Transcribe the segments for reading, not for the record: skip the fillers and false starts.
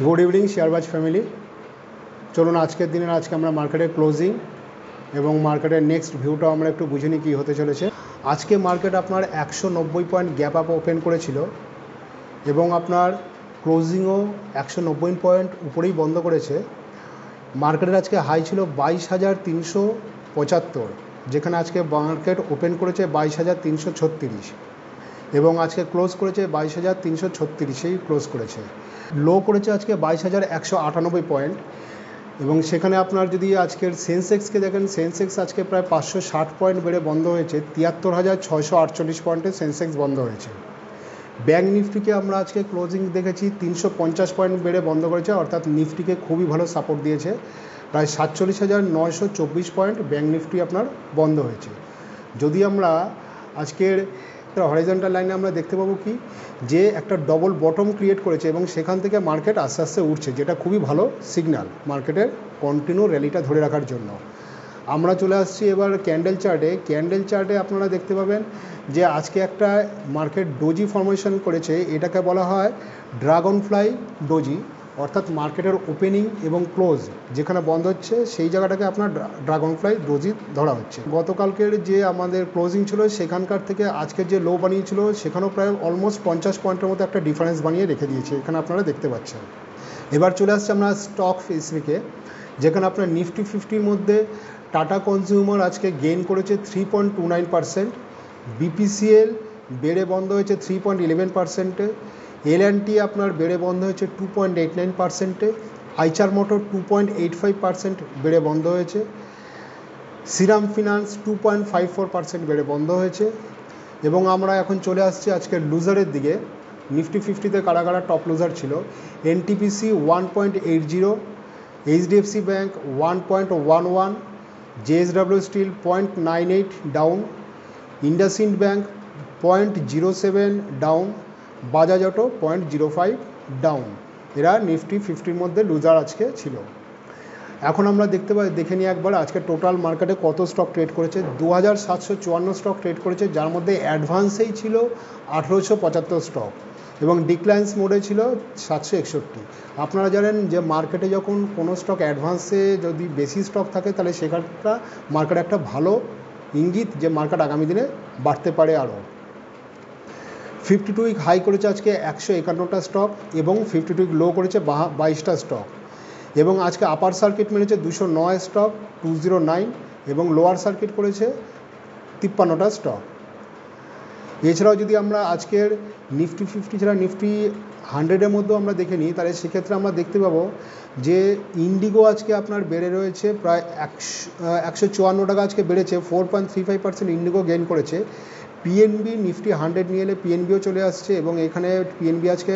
Good evening शेयरबाज family. चलुन आजकेर दिने आजके आमरा मार्केटेर क्लोजिंग एवं मार्केटेर नेक्स्ट भिउटा आमरा एकटु बुझे निই कि होते चलेছে। आजके मार्केट आपनार 190 पॉइंट गैप आप ओपेन करेছিল এবং আপনার ক্লোজিংও 190 পয়েন্ট উপরেই বন্ধ করেছে। মার্কেটের আজকে হাই ছিল 22,375, যেখানে আজকে মার্কেট ওপেন করেছে 22,336 এবং আজকে ক্লোজ করেছে 22,336-এই ক্লোজ করেছে। লো করেছে আজকে 22,198 পয়েন্ট এবং সেখানে আপনার যদি আজকের সেন্সেক্সকে দেখেন, সেন্সেক্স আজকে প্রায় 560 পয়েন্ট বেড়ে বন্ধ হয়েছে। 73,648 পয়েন্টে সেন্সেক্স বন্ধ হয়েছে। ব্যাঙ্ক নিফটিকে আমরা আজকে ক্লোজিং দেখেছি 350 পয়েন্ট বেড়ে বন্ধ করেছে, অর্থাৎ নিফটিকে খুবই ভালো সাপোর্ট দিয়েছে। প্রায় 47,924 পয়েন্ট ব্যাঙ্ক নিফটি আপনার বন্ধ হয়েছে। যদি আমরা আজকের হরাইজন্টাল লাইনে আমরা দেখতে পাবো কি যে একটা ডবল বটম ক্রিয়েট করেছে এবং সেখান থেকে মার্কেট আস্তে আস্তে উঠছে, যেটা খুবই ভালো সিগন্যাল মার্কেটের কন্টিনিউ র্যালিটা ধরে রাখার জন্য। আমরা চলে আসছি এবার ক্যান্ডেল চার্টে। ক্যান্ডেল চার্টে আপনারা দেখতে পাবেন যে আজকে একটা মার্কেট ডোজি ফরমেশন করেছে। এটাকে বলা হয় ড্রাগন ফ্লাই ডোজি, অর্থাৎ মার্কেটের ওপেনিং এবং ক্লোজ যেখানে বন্ধ হচ্ছে সেই জায়গাটাকে আপনার ড্রাগন ফ্লাই ডোজি ধরা হচ্ছে। গতকালকের যে আমাদের ক্লোজিং ছিল সেখানকার থেকে আজকের যে লো বানিয়েছিল সেখানেও প্রায় অলমোস্ট 50 পয়েন্টের মতো একটা ডিফারেন্স বানিয়ে রেখে দিয়েছে, এখানে আপনারা দেখতে পাচ্ছেন। এবার চলে আসছে আমরা স্টক স্পেসিফিকে, যেখানে আপনার নিফটি 50-র মধ্যে টাটা কনজিউমার আজকে গেইন করেছে 3.29%, বিপিসিএল বেড়ে বন্ধ হয়েছে 3.11%, এল&টি আপনার বেড়ে বন্ধ হয়েছে 2.89%, আইচার মোটর 2.85% বেড়ে বন্ধ হয়েছে, শ্রীরাম ফিনান্স 2.54% বেড়ে বন্ধ হয়েছে। এবং আমরা এখন চলে আসছি আজকের লুজারের দিকে। নিফটি 50-তে কারা কারা টপ লুজার ছিল? NTPC 1.80, HDFC bank 1.11, JSW steel 0.98 down, IndusInd bank 0.07 down, Bajaj auto 0.05 down. এরা নিফটি 50-র মধ্যে লুজার আজকে ছিল। এখন আমরা দেখে নিই একবার আজকে টোটাল মার্কেটে কত স্টক ট্রেড করেছে। 2,754 স্টক ট্রেড করেছে, যার মধ্যে অ্যাডভান্সেই ছিল 1,875 স্টক এবং ডিক্লাইন্স মোডে ছিল 761। আপনারা জানেন যে মার্কেটে যখন কোনো স্টক অ্যাডভান্সে যদি বেশি স্টক থাকে তাহলে সেখানটা মার্কেট একটা ভালো ইঙ্গিত যে মার্কেট আগামী দিনে বাড়তে পারে আরও। 52 উইক হাই করেছে আজকে 151টা স্টক এবং 52 উইক লো করেছে 22টা স্টক এবং আজকে আপার সার্কিট মেরেছে 209 স্টক 209 এবং লোয়ার সার্কিট করেছে 53টা স্টক। এছাড়াও যদি আমরা আজকের নিফটি 50 ছাড়া নিফটি 100-এর মধ্যেও আমরা দেখে নিই, তাহলে সেক্ষেত্রে আমরা দেখতে পাবো যে ইন্ডিগো আজকে আপনার বেড়ে রয়েছে প্রায় 154 টাকা আজকে বেড়েছে, 4.35% ইন্ডিগো গেইন করেছে। পিএনবি নিফটি 100 নিয়ে এলে পিএনবিও চলে আসছে এবং এখানে পিএনবি আজকে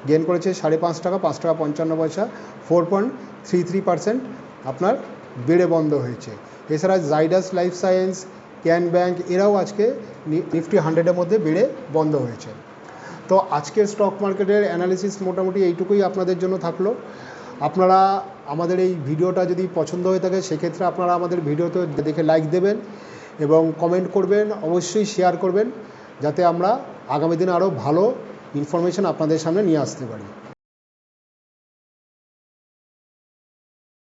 গেইন করেছে 5.5 টাকা, 5 টাকা 55 পয়সা, 4.33% আপনার বেড়ে বন্ধ হয়েছে। এছাড়া Zydus life science, can bank এরাও আজকে নিফটি 100-এর মধ্যে বেড়ে বন্ধ হয়েছে। তো আজকের স্টক মার্কেটের অ্যানালিসিস মোটামুটি এইটুকুই আপনাদের জন্য থাকলো। আপনারা আমাদের এই ভিডিওটা যদি পছন্দ হয়ে থাকে সেক্ষেত্রে আপনারা আমাদের ভিডিওতে দেখে লাইক দেবেন এবং কমেন্ট করবেন, অবশ্যই শেয়ার করবেন, যাতে আমরা আগামী দিনে আরও ভালো ইনফরমেশান আপনাদের সামনে নিয়ে আসতে পারি।